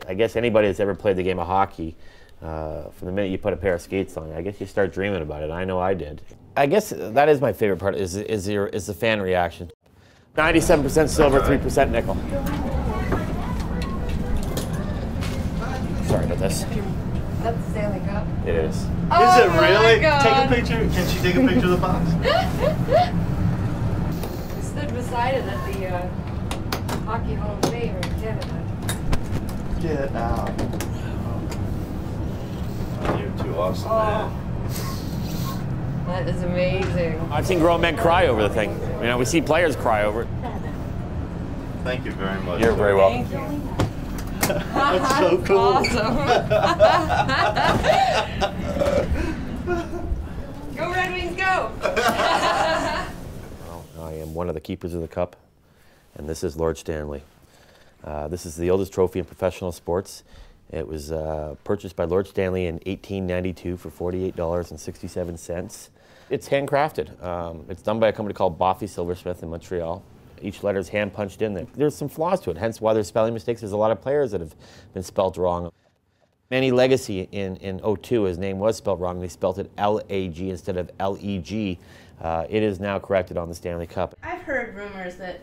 I guess anybody that's ever played the game of hockey, from the minute you put a pair of skates on, I guess you start dreaming about it. I know I did. I guess that is my favorite part, is the fan reaction. 97% silver, 3% nickel. Sorry about this. That's the Stanley Cup? It is. Oh, is it really? God. Take a picture. Can she take a picture of the box? We stood beside it at the Hockey Hall of Fame in Canada. Get out. Oh, you're too awesome, man. That is amazing. I've seen grown men cry over the thing. You know, we see players cry over it. Thank you very much. You're very welcome. Thank you. That's so cool. Awesome. Go Red Wings, go! Well, I am one of the keepers of the cup, and this is Lord Stanley. This is the oldest trophy in professional sports. It was purchased by Lord Stanley in 1892 for $48.67. It's handcrafted. It's done by a company called Boffey Silversmith in Montreal. Each letter is hand punched in there. There's some flaws to it, hence why there's spelling mistakes. There's a lot of players that have been spelt wrong. Manny Legacy in 02, his name was spelled wrong. They spelled it L-A-G instead of L-E-G. It is now corrected on the Stanley Cup. I've heard rumors that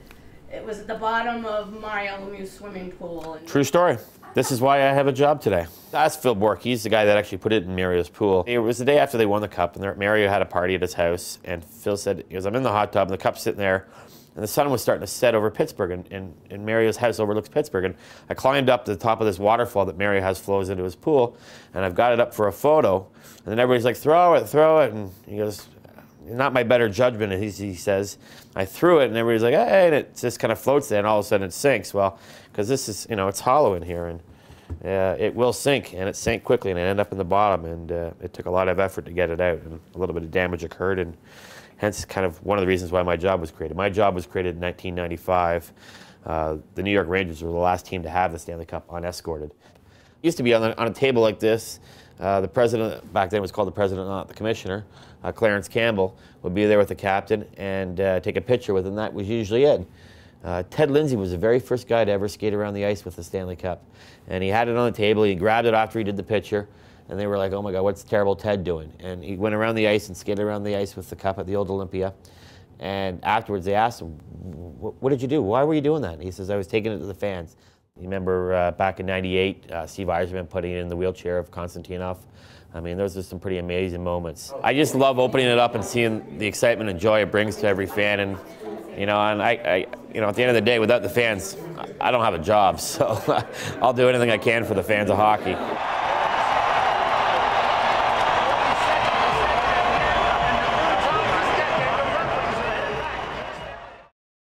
it was at the bottom of Mario Lemieux's swimming pool. And True story. This is why I have a job today. That's Phil Bork. He's the guy that actually put it in Mario's pool. It was the day after they won the cup, and Mario had a party at his house, and Phil said, he goes, I'm in the hot tub, and the cup's sitting there, and the sun was starting to set over Pittsburgh, and Mario's house overlooks Pittsburgh. And I climbed up to the top of this waterfall that Mario has flows into his pool, and I've got it up for a photo. And then everybody's like, throw it, throw it. And he goes, not my better judgment, he says. I threw it, and everybody's like, hey, and it just kind of floats there, and all of a sudden it sinks. Well, because this is, you know, it's hollow in here, and it will sink, and it sank quickly, and it ended up in the bottom, and it took a lot of effort to get it out, and a little bit of damage occurred, and hence kind of one of the reasons why my job was created. My job was created in 1995. The New York Rangers were the last team to have the Stanley Cup unescorted. It used to be on a table like this. The president, back then was called the president, not the commissioner, Clarence Campbell, would be there with the captain and take a picture with him. That was usually it. Ted Lindsay was the very first guy to ever skate around the ice with the Stanley Cup. And he had it on the table. He grabbed it after he did the picture. And they were like, oh my God, what's terrible Ted doing? And he went around the ice and skated around the ice with the cup at the old Olympia. And afterwards they asked him, what did you do? Why were you doing that? And he says, I was taking it to the fans. You remember back in '98, Steve Yzerman putting it in the wheelchair of Konstantinov. I mean, those are some pretty amazing moments. I just love opening it up and seeing the excitement and joy it brings to every fan. And you know, and you know, at the end of the day, without the fans, I don't have a job. So I'll do anything I can for the fans of hockey.